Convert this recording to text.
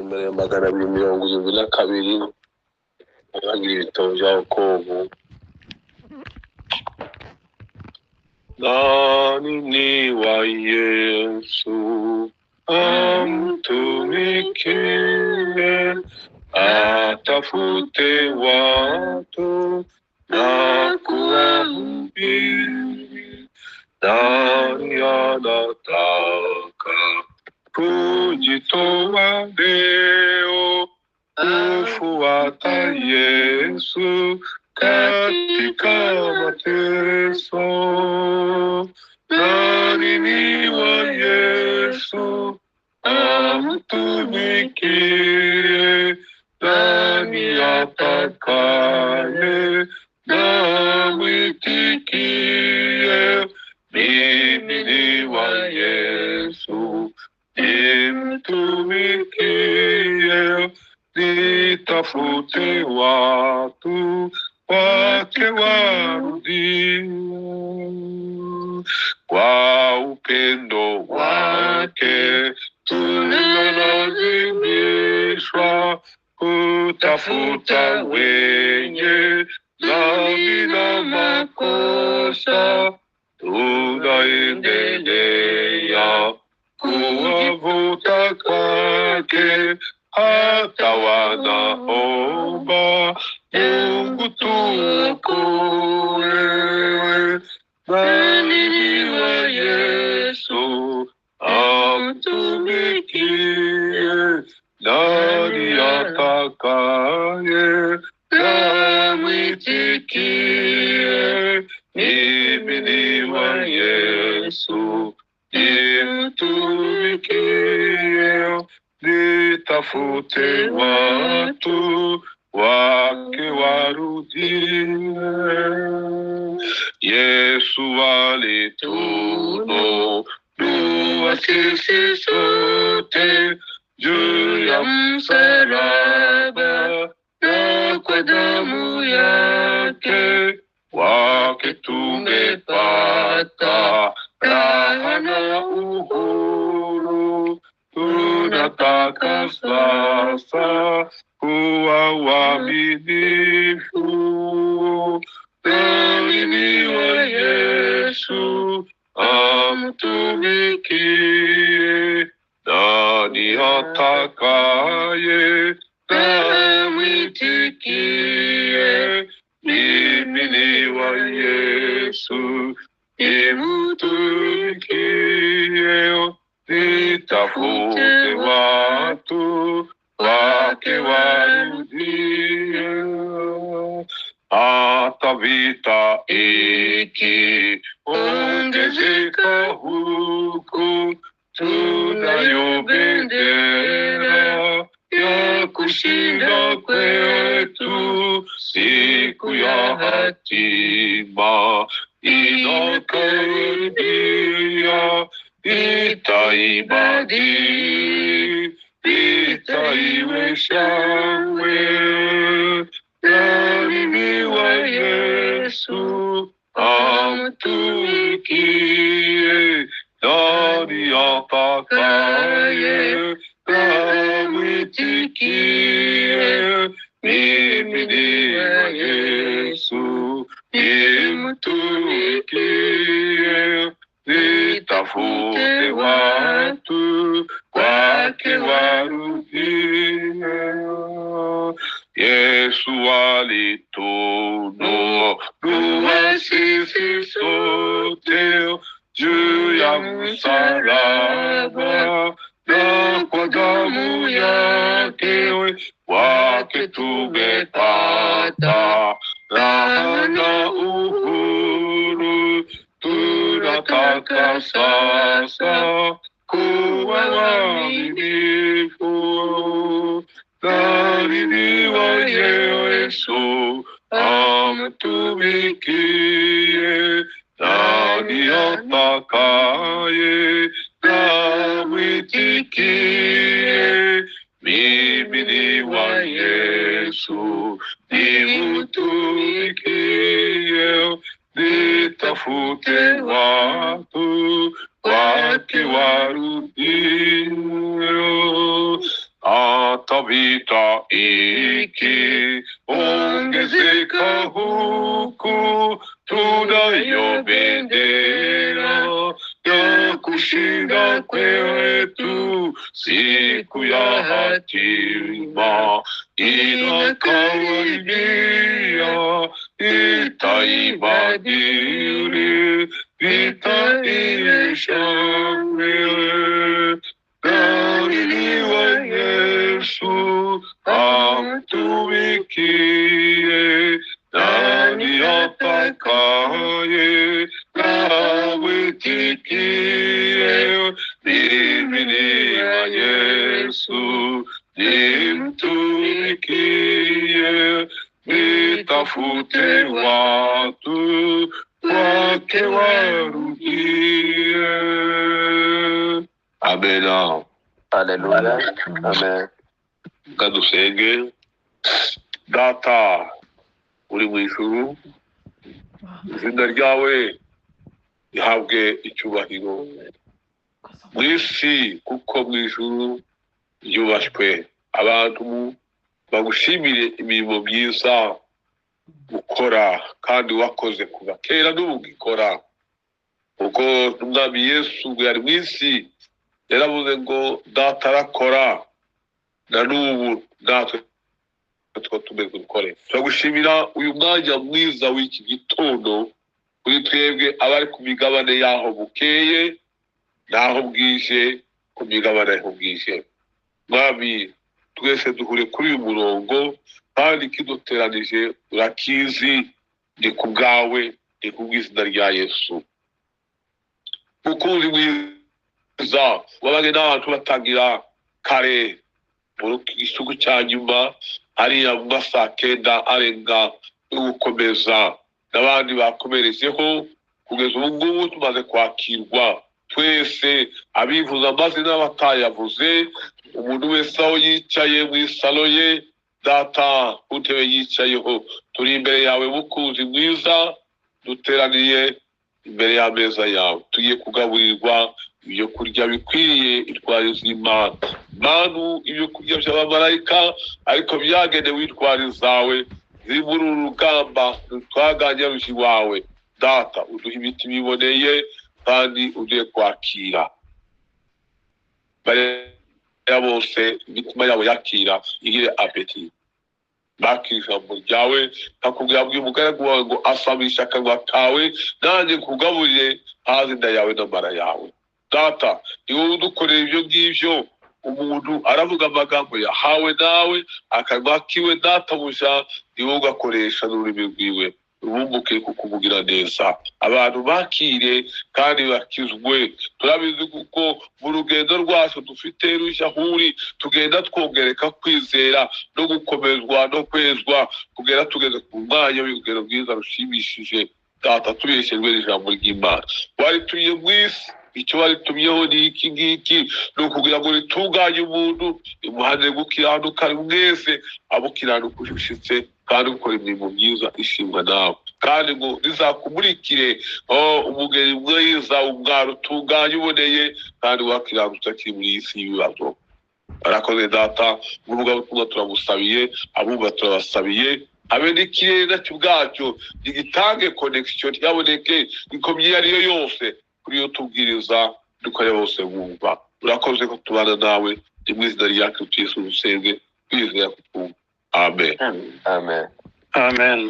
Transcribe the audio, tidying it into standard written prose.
magana 272 abagira ibitabo bya Yakobo. Nani wa Yesu amtumikie, atafute watu na kuwahubiri. Nani anataka kujitoa leo kufuata Yesu katika mateso? Nani ni wa Yesu amtumikie? Nani atakaye na mwitikie? Mimi ni wa Yesu, nimtumikie. Nitafute watu wake warudie, kwa upendo wake tunalazimishwa kutafuta wenye dhambi na makosa. Tunaendelea kuwavuta kwake, hata wanaomba Mungu tuokoe. Nani ni wa Yesu amtumikie? Nani atakaye na mwitikie? Mimi ni wa Yesu, nimtumikie. Nitafute watu wake warudie. Yesu alitununua sisi sote juu ya msalaba, na kwa damu yake wake tumepata raha na uhuru. Tunataka sasa kuwa waaminifu. Nani ni wa Yesu amtumikie? Nani atakaye na mwitikie? Mimi ni wa Yesu, nimtumikie. Nitafute watu wake warudie. Hata vita ikiongezeka huku, tunayo bendera ya kushinda kwetu. Siku ya hatima inakaribia, itaibadi, itaiwe shangwe. Nani ni wa Yesu amtumikie? Nani atakaye na mwitikie? Mimi ni wa Yesu, nimtumikie. Nitafute watu wake warudie. Yesu alitununua sisi sote juu ya msalaba, na kwa damu yake wake tumepata raha na uhuru. Tunataka sasa kuwa waaminifu. Nani ni wa Yesu amtumikie? Nani atakaye na mwitikie? Mimi ni wa Yesu, nimtumikie. Nitafute watu wake warudie. nikuitikie mimi wa Yesu, nimtumikie, nitafute watu wake warudie. Amen. Haleluya. Amen. Kadusenge. Data uri mu ijuru, izina ryawe rihabwe icyubahiro mu isi kuko mu ijuru ryubashywe. Abantu bagushimire imirimo myiza ukora kandi wakoze kuva kera n'ubu ikora, kuko n'umwami Yesu yari mu isi yaravuze ngo data arakora na n'ubu natwe two tumeze dukore. Turagushimira uyu mwanya mwiza w'iki gitondo kuri twebwe abari ku migabane y'aho bukeye n'aho bwije, ku migabane y'aho bwije. Mwami, twese duhure kuri uyu murongo kandi kiduteranije urakizi, ni ku bwawe, ni ku bw'izina rya Yesu. Mukunzi mwiza wabanye n'abantu batangira kare mu gihugu cya nyuma hariya mu masaa 9 arenga yo gukomeza, n'abandi bakomerejeho kugeza ubu ngubu tumaze kwakirwa twese, abivuza amazina n'abatayavuze, umuntu wese aho yicaye mu isalo ye. Data ku ntebe yicayeho, turi imbere yawe mukunzi mwiza, duteraniye imbere y'ameza yawe, tugiye kugaburirwa ibyo kurya bikwiriye intwari z'Imana. Manu, ibyo kurya by'abamarayika ariko byagenewe intwari zawe ziri muri uru rugamba twaganye rushyi wawe. Data, uduha imiti biboneye kandi uduhe kwakira. Bariya bose imitima yabo yakira igire apeti, bakira ijambo ryawe, kakubwira bw'uyu mugaragu wawe ngo asamisha akanwa kawe, nanjye kugaburire hazi inda yawe n'amara yawe. Data, ni wowe udukorera ibyo ngibyo. Umuntu aravuga amagambo yahawe nawe, akanwa kiwe databuja ni wowe ugakoresha n'ururimi rwiwe, ubumbuke kukuvugira neza. Abantu bakire kandi bakizwe. Turabizi kuko mu rugendo rwacu dufite rushya huri, tugenda twongereka kwizera no gukomezwa no kwezwa kugera tugeze ku mwanya w'urugendo rwiza rushimishije. Data, tubeshejwe n'ijambo ry'Imana waritumye mu isi. Icyo waritumyeho ni iki ngiki, ni ukugira ngo ritunganye umuntu, imuhanire gukiranuka mwese, abukiranuka ushitse kandi ukora imirimo myiza ishimwa nawe, kandi ngo rizakumurikire umugeni mwiza, umwaro utunganye uboneye kandi wakiranutse akiri muri iyi si y'ibibazo. Arakoze Data, umuvugabutumwa turamusabiye, abumva turabasabiye, habe n'ikirere nacyo ubwacyo gitange connection yaboneke ikomye iyo ariyo yose kuri yo tubwiriza dukore bose bumva. Urakoze ko tubana nawe, ni mu izina rya Kristo Yesu dusenge twizera ko twumva. Amen. Amen. Amen.